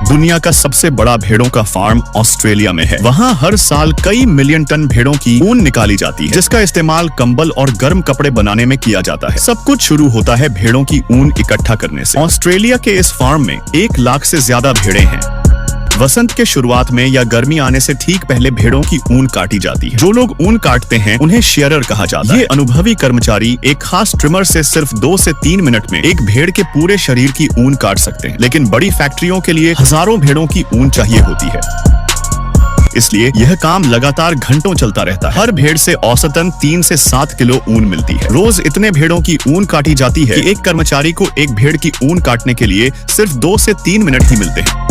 दुनिया का सबसे बड़ा भेड़ों का फार्म ऑस्ट्रेलिया में है। वहाँ हर साल कई मिलियन टन भेड़ों की ऊन निकाली जाती है, जिसका इस्तेमाल कंबल और गर्म कपड़े बनाने में किया जाता है। सब कुछ शुरू होता है भेड़ों की ऊन इकट्ठा करने से। ऑस्ट्रेलिया के इस फार्म में 1 लाख से ज्यादा भेड़ें हैं। वसंत के शुरुआत में या गर्मी आने से ठीक पहले भेड़ों की ऊन काटी जाती है। जो लोग ऊन काटते हैं उन्हें शेयरर कहा जाता है। ये अनुभवी कर्मचारी एक खास ट्रिमर से सिर्फ 2 से 3 मिनट में एक भेड़ के पूरे शरीर की ऊन काट सकते हैं, लेकिन बड़ी फैक्ट्रियों के लिए हजारों भेड़ों की ऊन चाहिए होती है, इसलिए यह काम लगातार घंटों चलता रहता है। हर भेड़ से औसतन 3 से 7 किलो ऊन मिलती है। रोज इतने भेड़ों की ऊन काटी जाती है कि एक कर्मचारी को एक भेड़ की ऊन काटने के लिए सिर्फ 2 से 3 मिनट ही मिलते हैं।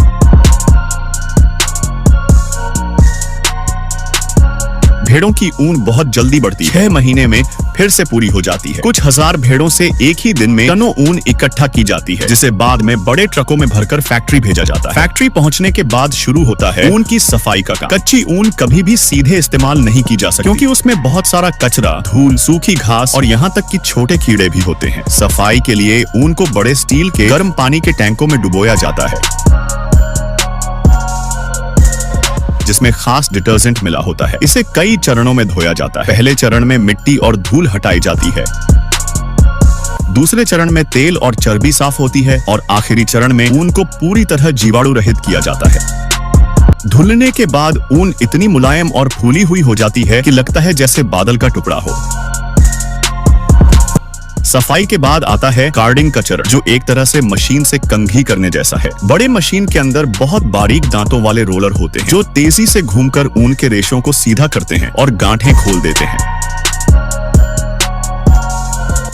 भेड़ों की ऊन बहुत जल्दी बढ़ती है, 6 महीने में फिर से पूरी हो जाती है। कुछ हजार भेड़ों से एक ही दिन में टनों ऊन इकट्ठा की जाती है, जिसे बाद में बड़े ट्रकों में भरकर फैक्ट्री भेजा जाता है। फैक्ट्री पहुंचने के बाद शुरू होता है ऊन की सफाई का काम। कच्ची ऊन कभी भी सीधे इस्तेमाल नहीं की जा सकती, क्योंकि उसमें बहुत सारा कचरा, धूल, सूखी घास और यहाँ तक कि छोटे कीड़े भी होते हैं। सफाई के लिए ऊन को बड़े स्टील के गर्म पानी के टैंकों में डुबोया जाता है, जिसमें खास डिटर्जेंट मिला होता है। इसे कई चरणों में धोया जाता है। पहले चरण में मिट्टी और धूल हटाई जाती है, दूसरे चरण में तेल और चर्बी साफ होती है और आखिरी चरण में ऊन को पूरी तरह जीवाणु रहित किया जाता है। धुलने के बाद ऊन इतनी मुलायम और फूली हुई हो जाती है कि लगता है जैसे बादल का टुकड़ा हो। सफाई के बाद आता है कार्डिंग का चरण, जो एक तरह से मशीन से कंघी करने जैसा है। बड़े मशीन के अंदर बहुत बारीक दांतों वाले रोलर होते हैं, जो तेजी से घूमकर ऊन के रेशों को सीधा करते हैं और गांठें खोल देते हैं।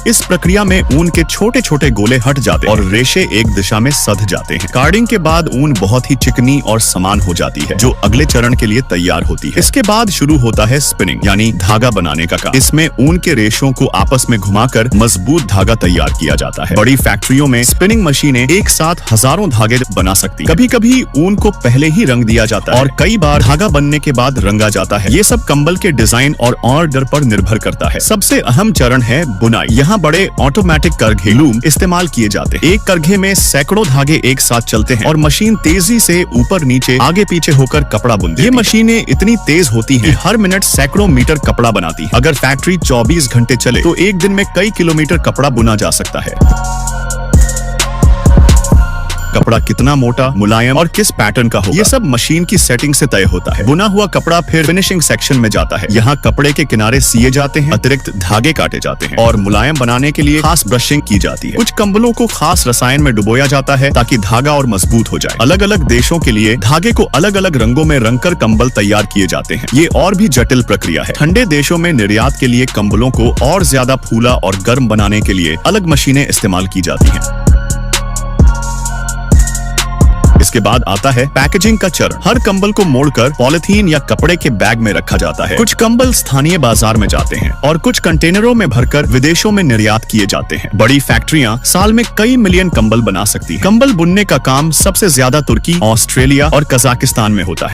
इस प्रक्रिया में ऊन के छोटे छोटे गोले हट जाते हैं और रेशे एक दिशा में सध जाते हैं। कार्डिंग के बाद ऊन बहुत ही चिकनी और समान हो जाती है, जो अगले चरण के लिए तैयार होती है। इसके बाद शुरू होता है स्पिनिंग, यानी धागा बनाने का काम। इसमें ऊन के रेशों को आपस में घुमाकर मजबूत धागा तैयार किया जाता है। बड़ी फैक्ट्रियों में स्पिनिंग मशीनें एक साथ हजारों धागे बना सकती हैं। कभी कभी ऊन को पहले ही रंग दिया जाता है और कई बार धागा बनने के बाद रंगा जाता है। ये सब कंबल के डिजाइन और ऑर्डर पर निर्भर करता है। सबसे अहम चरण है बुनाई। यहाँ बड़े ऑटोमेटिक करघे लूम इस्तेमाल किए जाते हैं। एक करघे में सैकड़ों धागे एक साथ चलते हैं और मशीन तेजी से ऊपर नीचे आगे पीछे होकर कपड़ा बुनती है। ये मशीनें इतनी तेज होती हैं कि हर मिनट सैकड़ों मीटर कपड़ा बनाती है। अगर फैक्ट्री 24 घंटे चले तो एक दिन में कई किलोमीटर कपड़ा बुना जा सकता है। कपड़ा कितना मोटा, मुलायम और किस पैटर्न का होगा, ये सब मशीन की सेटिंग से तय होता है। बुना हुआ कपड़ा फिर फिनिशिंग सेक्शन में जाता है। यहाँ कपड़े के किनारे सिए जाते हैं, अतिरिक्त धागे काटे जाते हैं और मुलायम बनाने के लिए खास ब्रशिंग की जाती है। कुछ कंबलों को खास रसायन में डुबोया जाता है ताकि धागा और मजबूत हो जाए। अलग अलग देशों के लिए धागे को अलग अलग रंगों में रंगकर कंबल तैयार किए जाते हैं। ये और भी जटिल प्रक्रिया है। ठंडे देशों में निर्यात के लिए कंबलों को और ज्यादा फूला और गर्म बनाने के लिए अलग मशीनें इस्तेमाल की जाती हैं। इसके बाद आता है पैकेजिंग का चरण। हर कंबल को मोड़कर पॉलिथीन या कपड़े के बैग में रखा जाता है। कुछ कंबल स्थानीय बाजार में जाते हैं और कुछ कंटेनरों में भरकर विदेशों में निर्यात किए जाते हैं। बड़ी फैक्ट्रियां साल में कई मिलियन कंबल बना सकती हैं। कंबल बुनने का काम सबसे ज्यादा तुर्की, ऑस्ट्रेलिया और कजाकिस्तान में होता है।